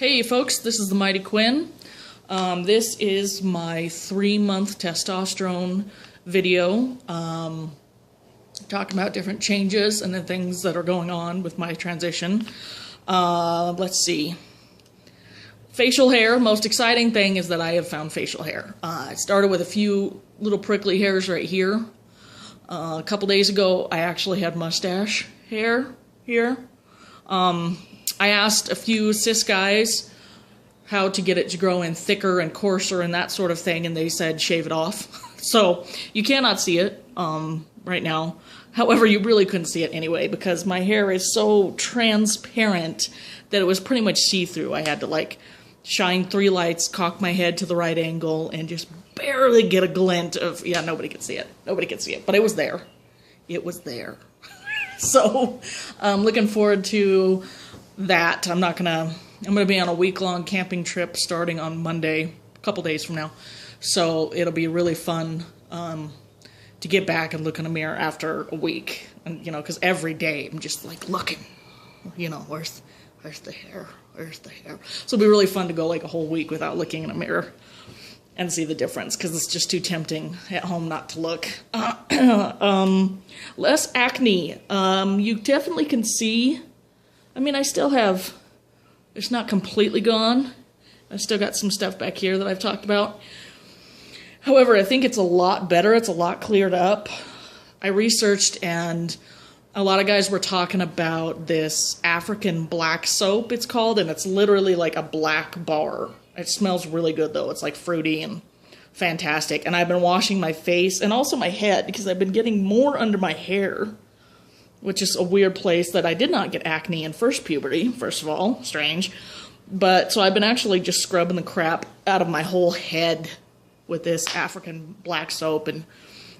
Hey folks, this is the Mighty Quinn. This is my 3-month testosterone video, talking about different changes and the things that are going on with my transition. Let's see. Facial hair, most exciting thing is that I have found facial hair. It started with a few little prickly hairs right here. A couple days ago, I actually had mustache hair here. I asked a few cis guys how to get it to grow in thicker and coarser and that sort of thing, and they said shave it off. So you cannot see it right now. However, you really couldn't see it anyway because my hair is so transparent that it was pretty much see-through. I had to like shine 3 lights, cock my head to the right angle, and just barely get a glint of, yeah, nobody could see it. Nobody could see it, but it was there. It was there. So I'm looking forward to that. I'm gonna be on a week-long camping trip starting on Monday, a couple days from now. So it'll be really fun to get back and look in a mirror after a week. And you know, because every day I'm just like looking, you know, where's the hair? Where's the hair? So it'll be really fun to go like a whole week without looking in a mirror and see the difference, because it's just too tempting at home not to look. Less acne. You definitely can see. I mean, I still have, it's not completely gone. I still got some stuff back here that I've talked about. However, I think it's a lot better. It's a lot cleared up. I researched, and a lot of guys were talking about this African black soap, it's called, and it's literally like a black bar. It smells really good, though. It's like fruity and fantastic. And I've been washing my face and also my head because I've been getting more under my hair, which is a weird place that I did not get acne in first puberty, first of all. Strange. But so I've been actually just scrubbing the crap out of my whole head with this African black soap, and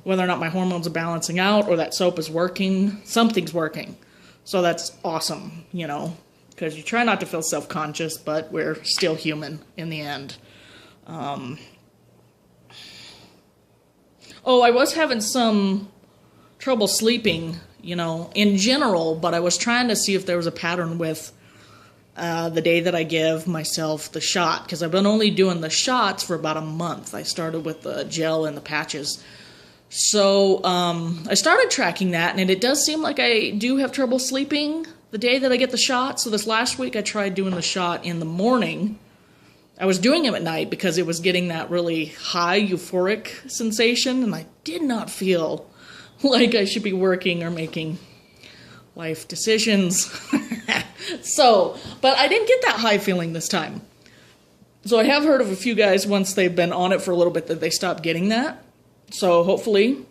whether or not my hormones are balancing out or that soap is working, something's working. So that's awesome, you know, because you try not to feel self-conscious, but we're still human in the end. Oh, I was having some trouble sleeping, you know, in general, but I was trying to see if there was a pattern with the day that I give myself the shot, because I've been only doing the shots for about a month. I started with the gel and the patches. So I started tracking that, and it does seem like I do have trouble sleeping the day that I get the shot. So this last week I tried doing the shot in the morning. I was doing it at night because it was getting that really high euphoric sensation, and I did not feel like I should be working or making life decisions. But I didn't get that high feeling this time. So I have heard of a few guys, once they've been on it for a little bit, that they stopped getting that. So hopefully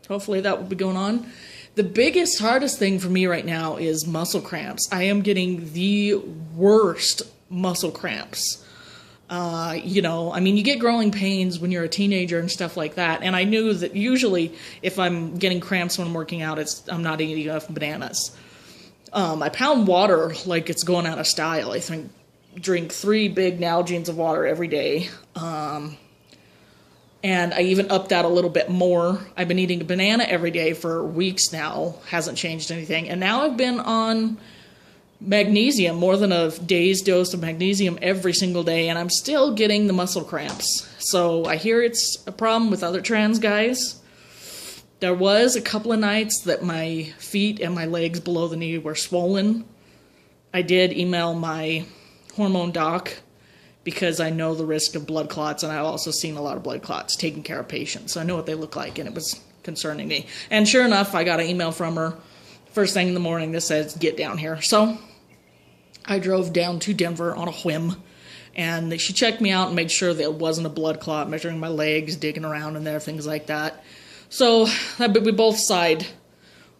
that will be going on. The biggest, hardest thing for me right now is muscle cramps. I am getting the worst muscle cramps. You know, I mean, you get growing pains when you're a teenager and stuff like that. And I knew that usually if I'm getting cramps when I'm working out, I'm not eating enough bananas. I pound water like it's going out of style. I think drink 3 big Nalgene's of water every day. And I even upped that a little bit more. I've been eating a banana every day for weeks now. Hasn't changed anything. And now I've been on magnesium, more than a day's dose of magnesium every single day, and I'm still getting the muscle cramps. So I hear it's a problem with other trans guys. There was a couple of nights that my feet and my legs below the knee were swollen. I did email my hormone doc because I know the risk of blood clots, and I've also seen a lot of blood clots taking care of patients. So I know what they look like, and it was concerning me. And sure enough, I got an email from her first thing in the morning that says, get down here. So I drove down to Denver on a whim, and she checked me out and made sure that it wasn't a blood clot, measuring my legs, digging around in there, things like that. So we both sighed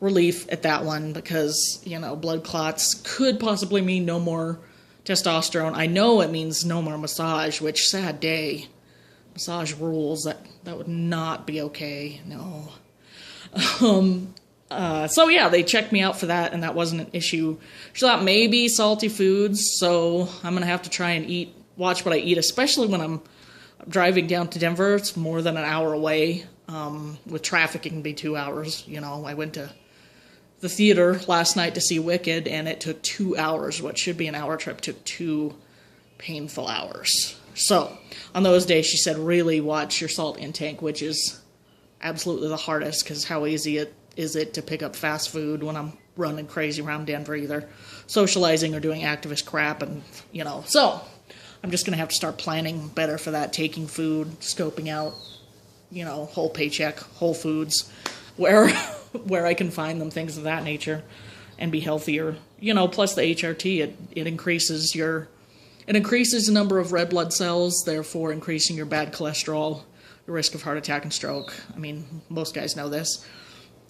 relief at that one because, you know, blood clots could possibly mean no more testosterone. I know it means no more massage, which, sad day. Massage rules. That would not be okay. No. So yeah, they checked me out for that, and that wasn't an issue. She thought maybe salty foods, so I'm gonna have to try and watch what I eat, especially when I'm driving down to Denver. It's more than an hour away. With traffic, it can be 2 hours. You know, I went to the theater last night to see Wicked, and it took 2 hours. What should be an hour trip took 2 painful hours. So on those days, she said, really watch your salt intake, which is absolutely the hardest, because how easy is it to pick up fast food when I'm running crazy around Denver, either socializing or doing activist crap, and so I'm just gonna have to start planning better for that, taking food, scoping out, whole paycheck, Whole Foods, where I can find them, things of that nature, and be healthier. Plus the HRT, it increases the number of red blood cells, therefore increasing your bad cholesterol, your risk of heart attack and stroke. I mean, most guys know this.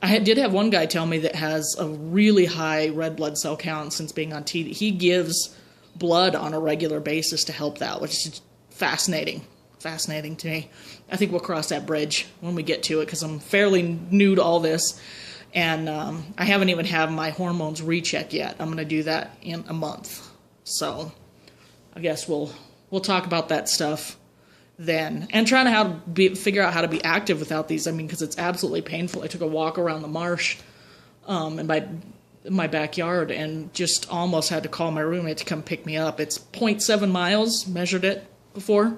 I did have one guy tell me that has a really high red blood cell count since being on TV. He gives blood on a regular basis to help that, which is fascinating to me. I think we'll cross that bridge when we get to it, because I'm fairly new to all this, and I haven't even had my hormones recheck yet. I'm going to do that in a month, so I guess we'll talk about that stuff then, and trying to figure out how to be active without these. I mean, because it's absolutely painful. I took a walk around the marsh in my backyard, and just almost had to call my roommate to come pick me up. It's 0.7 miles, measured it before.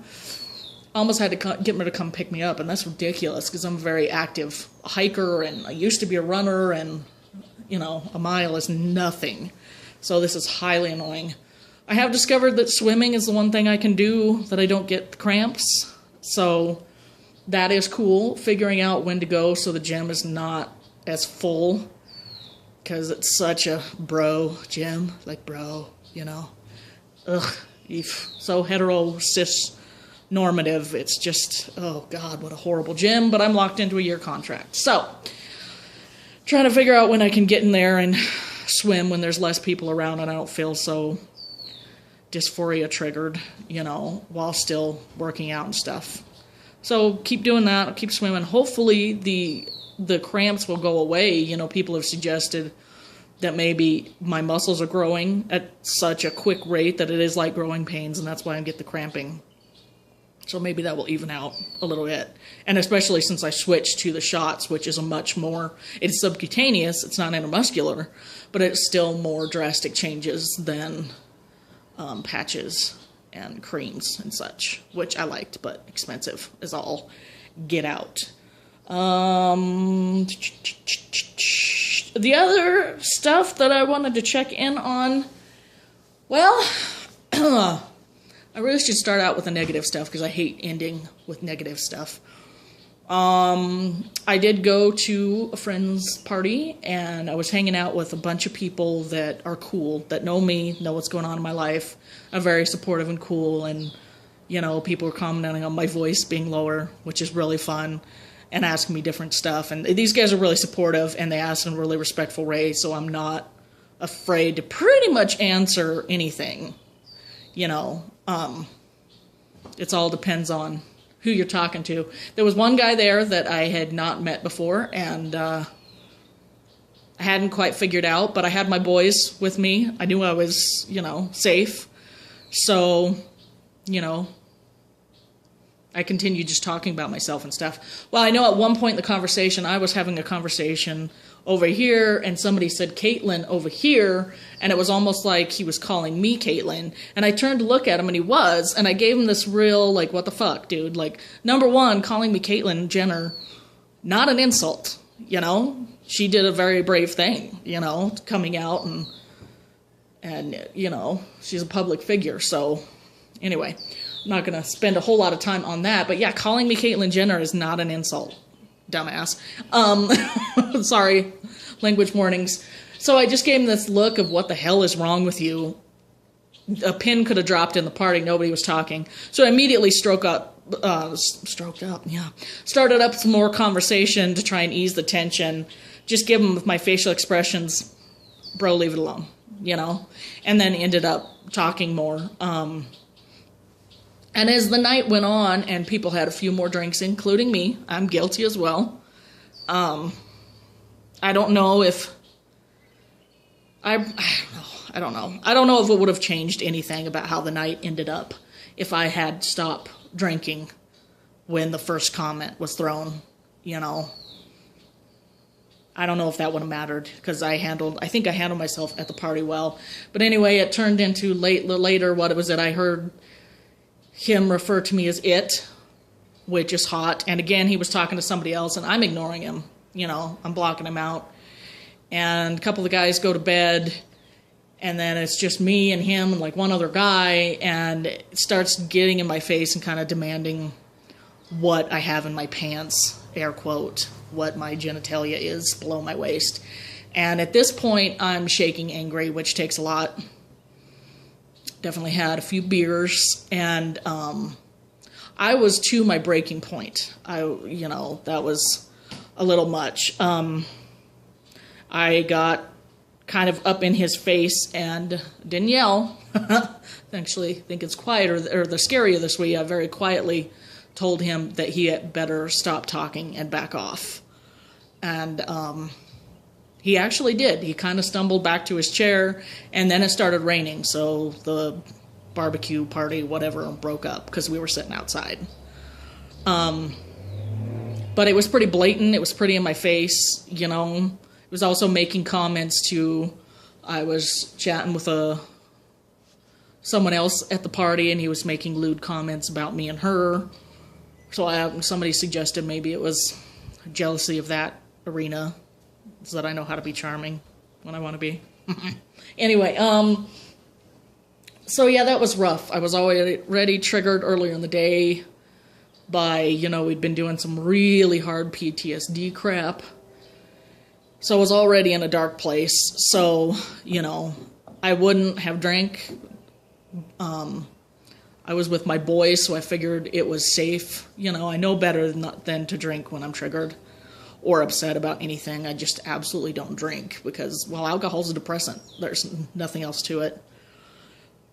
Almost had to get me to come pick me up, and that's ridiculous, because I'm a very active hiker, and I used to be a runner, and a mile is nothing. So this is highly annoying. I have discovered that swimming is the one thing I can do that I don't get cramps. So that is cool, figuring out when to go so the gym is not as full, because it's such a bro gym, ugh, so hetero, cis normative. It's just, oh God, what a horrible gym, but I'm locked into a year contract. So trying to figure out when I can get in there and swim when there's less people around and I don't feel so dysphoria triggered, while still working out and stuff. So keep doing that. I'll keep swimming. Hopefully the cramps will go away. People have suggested that maybe my muscles are growing at such a quick rate that it is like growing pains, and that's why I get the cramping. So maybe that will even out a little bit. And especially since I switched to the shots, which is it's subcutaneous, it's not intramuscular, but it's still more drastic changes than patches and creams and such, which I liked, but expensive as all get out. The other stuff that I wanted to check in on, well, I really should start out with the negative stuff, because I hate ending with negative stuff. I did go to a friend's party, and I was hanging out with a bunch of people that are cool, that know me, know what's going on in my life, are very supportive and cool, and, people were commenting on my voice being lower, which is really fun, and asking me different stuff. And these guys are really supportive, and they ask in a really respectful way, so I'm not afraid to pretty much answer anything, It's all depends on who you're talking to. There was one guy there that I had not met before, and I hadn't quite figured out, but I had my boys with me. I knew I was, safe. So, I continued just talking about myself and stuff. Well, I know at one point in the conversation, I was having a conversation over here, and somebody said Caitlin over here, and it was almost like he was calling me Caitlin. And I turned to look at him, and he was, and I gave him this real, what the fuck, dude? Number one, calling me Caitlyn Jenner, not an insult, She did a very brave thing, coming out, and she's a public figure. So, anyway, I'm not going to spend a whole lot of time on that. But yeah, calling me Caitlyn Jenner is not an insult, dumbass. Sorry, language warnings. So I just gave him this look of what the hell is wrong with you. A pin could have dropped in the party. Nobody was talking. So I immediately started up some more conversation to try and ease the tension. Just give him with my facial expressions, bro, leave it alone, and then ended up talking more. And as the night went on and people had a few more drinks, including me, I'm guilty as well. I don't know if I don't know. I don't know if it would have changed anything about how the night ended up if I had stopped drinking when the first comment was thrown, I don't know if that would have mattered because I think I handled myself at the party well. But anyway, it turned into later, what was it? I heard him refer to me as it, which is hot. And again, he was talking to somebody else and I'm ignoring him. You know, I'm blocking him out. And a couple of the guys go to bed and then it's just me and him and like one other guy, and it starts getting in my face and kind of demanding what I have in my pants, air quote, what my genitalia is below my waist. And at this point, I'm shaking angry, which takes a lot. Definitely had a few beers, and I was to my breaking point. That was a little much. I got kind of up in his face and didn't yell. Actually, I think it's quieter, or the scarier this way. I very quietly told him that he had better stop talking and back off. And he actually did. He kind of stumbled back to his chair, and then it started raining, so the barbecue party, whatever, broke up because we were sitting outside. But it was pretty blatant. It was pretty in my face, you know. It was also making comments I was chatting with someone else at the party, and he was making lewd comments about me and her. So somebody suggested maybe it was jealousy of that arena, so that I know how to be charming when I want to be. Anyway, so yeah, that was rough. I was already triggered earlier in the day by, we'd been doing some really hard PTSD crap. So I was already in a dark place. So, I wouldn't have drank. I was with my boys, so I figured it was safe. I know better than to drink when I'm triggered or upset about anything. I just absolutely don't drink because, alcohol's a depressant. There's nothing else to it.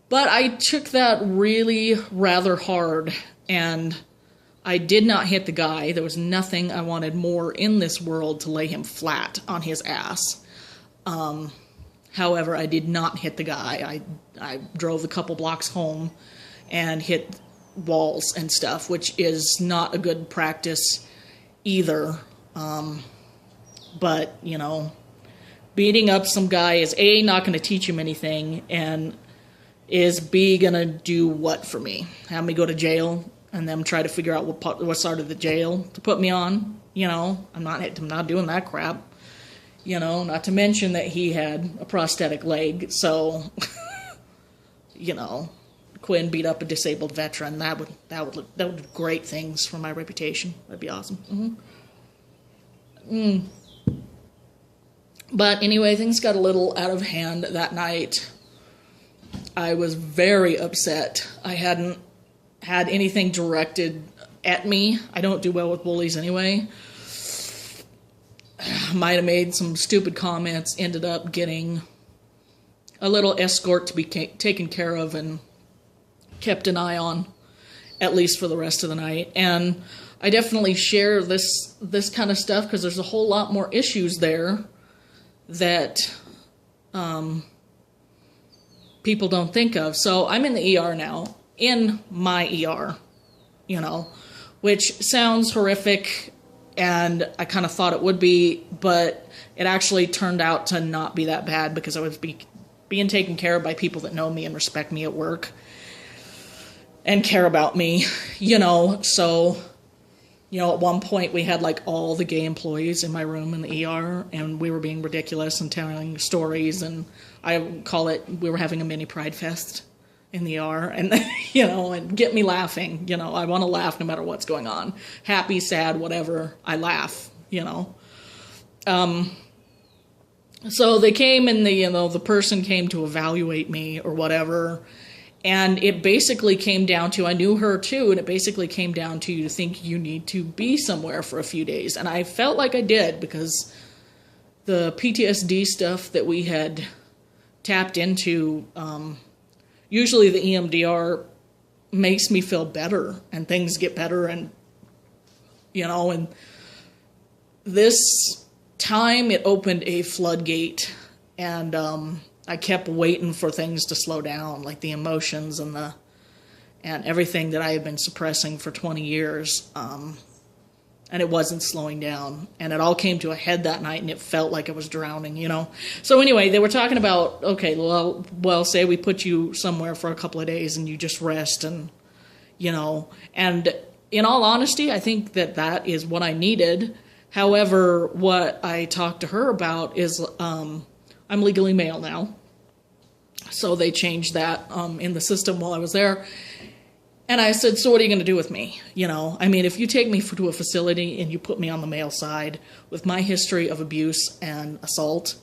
But I took that really rather hard, and I did not hit the guy. There was nothing I wanted more in this world to lay him flat on his ass. However, I did not hit the guy. I drove a couple blocks home and hit walls and stuff, which is not a good practice either. But, beating up some guy is A, not going to teach him anything, and is B, going to do what for me? Have me go to jail and then try to figure out what side of the jail to put me on? I'm not doing that crap. Not to mention that he had a prosthetic leg, so, Quinn beat up a disabled veteran. That would do great things for my reputation. That'd be awesome. But anyway, things got a little out of hand that night. I was very upset. I hadn't had anything directed at me. I don't do well with bullies anyway. Might have made some stupid comments, ended up getting a little escort to be taken care of and kept an eye on, at least for the rest of the night. And I definitely share this kind of stuff because there's a whole lot more issues there that people don't think of. So I'm in the ER now, in my ER, which sounds horrific, and I kind of thought it would be, but it actually turned out to not be that bad because I was being taken care of by people that know me and respect me at work and care about me, so, at one point we had like all the gay employees in my room in the ER, and we were being ridiculous and telling stories, and I call it, we were having a mini Pride Fest in the ER, and, and get me laughing. I want to laugh no matter what's going on. Happy, sad, whatever, I laugh, So they came and the person came to evaluate me or whatever, and it basically came down to, I knew her too, and it basically came down to, you think you need to be somewhere for a few days. And I felt like I did because the PTSD stuff that we had tapped into, usually the EMDR makes me feel better and things get better, and and this time it opened a floodgate, and I kept waiting for things to slow down, like the emotions and everything that I had been suppressing for 20 years. And and it wasn't slowing down. And it all came to a head that night, and it felt like I was drowning, you know? So anyway, they were talking about, okay, well, say we put you somewhere for a couple of days and you just rest and, you know, and in all honesty, I think that is what I needed. However, what I talked to her about is I'm legally male now. So they changed that in the system while I was there. And I said, so what are you going to do with me? You know, I mean, if you take me to a facility and you put me on the male side with my history of abuse and assault,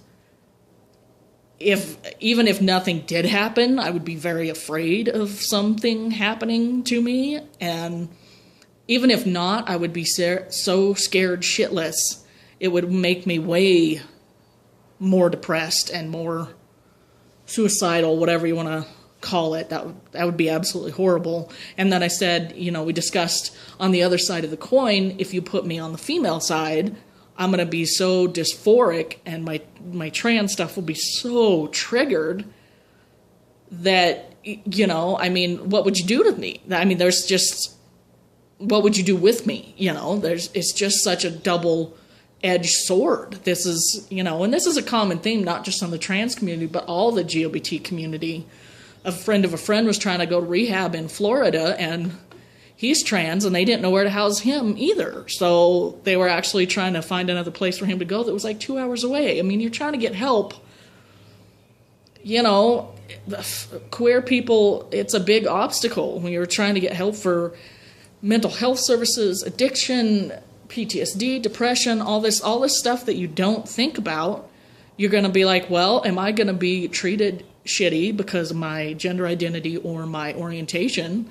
even if nothing did happen, I would be very afraid of something happening to me. And even if not, I would be so scared shitless, it would make me way more depressed and more suicidal, whatever you want to call it. That would be absolutely horrible. And then I said, you know, we discussed on the other side of the coin, if you put me on the female side, I'm going to be so dysphoric and my trans stuff will be so triggered that, you know, I mean, what would you do to me? I mean, there's just, what would you do with me? You know, it's just such a double-edged sword. This is, you know, and this is a common theme, not just on the trans community, but all the GLBT community. A friend of a friend was trying to go to rehab in Florida, and he's trans, and they didn't know where to house him either. So they were actually trying to find another place for him to go that was like 2 hours away. I mean, you're trying to get help. You know, queer people, it's a big obstacle when you're trying to get help for mental health services, addiction, PTSD, depression, all this stuff that you don't think about. You're going to be like, well, am I going to be treated shitty because of my gender identity or my orientation?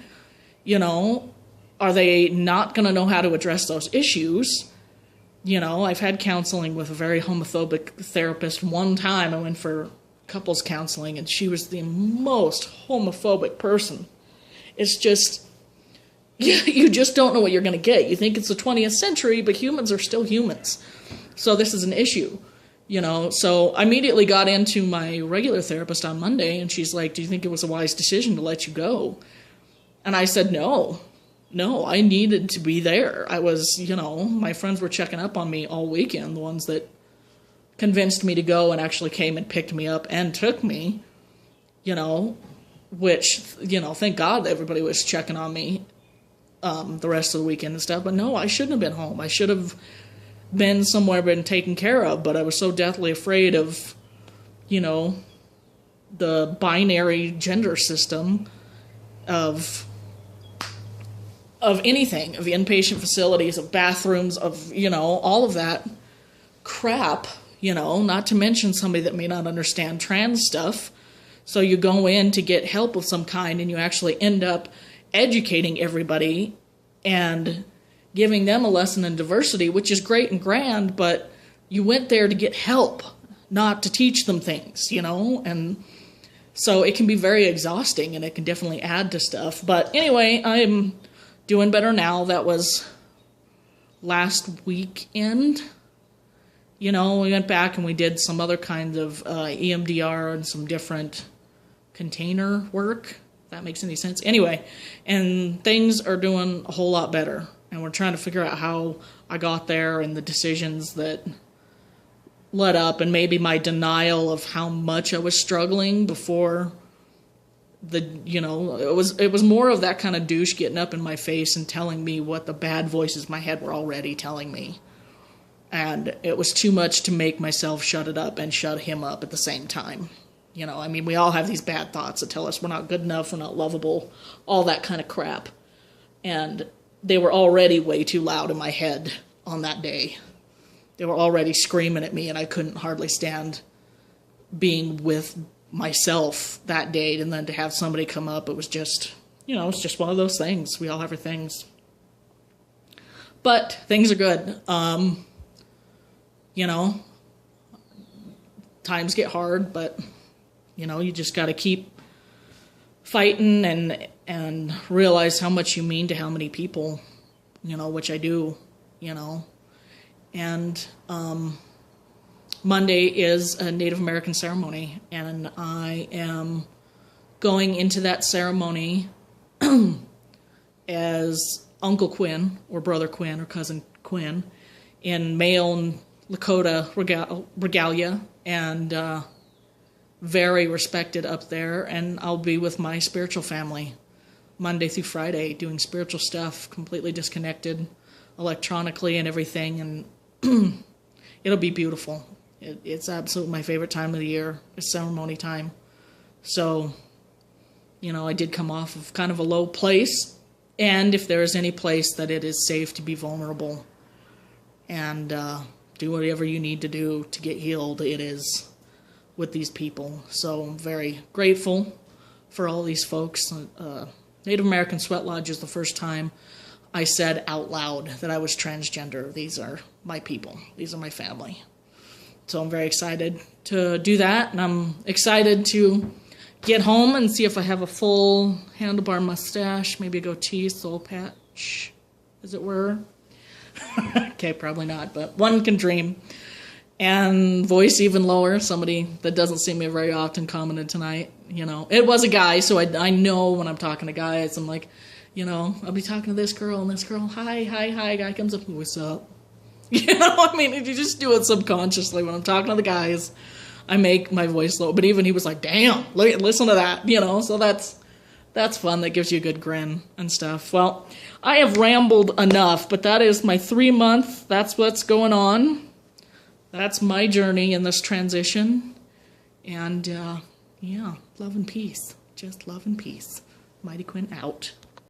You know, are they not going to know how to address those issues? You know, I've had counseling with a very homophobic therapist. One time I went for couples counseling, and she was the most homophobic person. It's just, you just don't know what you're going to get. You think it's the 20th century, but humans are still humans. So this is an issue. You know, so I immediately got into my regular therapist on Monday, and she's like, do you think it was a wise decision to let you go? And I said, no, I needed to be there. I was, you know, my friends were checking up on me all weekend, the ones that convinced me to go and actually came and picked me up and took me, you know, which, you know, thank God everybody was checking on me the rest of the weekend and stuff. But no, I shouldn't have been home. I should have been somewhere, been taken care of, but I was so deathly afraid of, you know, the binary gender system of anything, of inpatient facilities, of bathrooms, of, you know, all of that crap, you know, not to mention somebody that may not understand trans stuff. So you go in to get help of some kind, and you actually end up educating everybody and giving them a lesson in diversity, which is great and grand, but you went there to get help, not to teach them things, you know? And so it can be very exhausting, and it can definitely add to stuff. But anyway, I'm doing better now. That was last weekend. You know, we went back and we did some other kinds of EMDR and some different container work, if that makes any sense. Anyway, and things are doing a whole lot better. And we're trying to figure out how I got there and the decisions that led up, and maybe my denial of how much I was struggling before you know, it was more of that kind of douche getting up in my face and telling me what the bad voices in my head were already telling me. And it was too much to make myself shut it up and shut him up at the same time. You know, I mean, we all have these bad thoughts that tell us we're not good enough, we're not lovable, all that kind of crap. And they were already way too loud in my head on that day. They were already screaming at me, and I couldn't hardly stand being with myself that day. And then to have somebody come up, it was just, you know, it's just one of those things. We all have our things. But things are good. You know, times get hard, but, you know, you just got to keep fighting and realize how much you mean to how many people, you know, which I do, you know. And Monday is a Native American ceremony, and I am going into that ceremony as Uncle Quinn, or Brother Quinn, or Cousin Quinn, in male and Lakota regalia, and very respected up there. And I'll be with my spiritual family Monday through Friday doing spiritual stuff, completely disconnected electronically and everything, and it'll be beautiful. It's absolutely my favorite time of the year, is ceremony time. So, I did come off of kind of a low place, and if there is any place that it is safe to be vulnerable and do whatever you need to do to get healed, it is with these people. So I'm very grateful for all these folks. Native American Sweat Lodge is the first time I said out loud that I was transgender. These are my people. These are my family. So I'm very excited to do that, and I'm excited to get home and see if I have a full handlebar mustache, maybe a goatee, soul patch, as it were. Okay, probably not, but one can dream. And voice even lower. Somebody that doesn't see me very often commented tonight. It was a guy, so I know when I'm talking to guys, I'm like, I'll be talking to this girl and this girl. Hi. Guy comes up, what's up? You just do it subconsciously. When I'm talking to the guys, I make my voice low. But even he was like, damn, listen to that, so that's fun. That gives you a good grin and stuff. Well, I have rambled enough, but that is my 3-month. That's what's going on. That's my journey in this transition. And, love and peace. Just love and peace. Mighty Quinn out.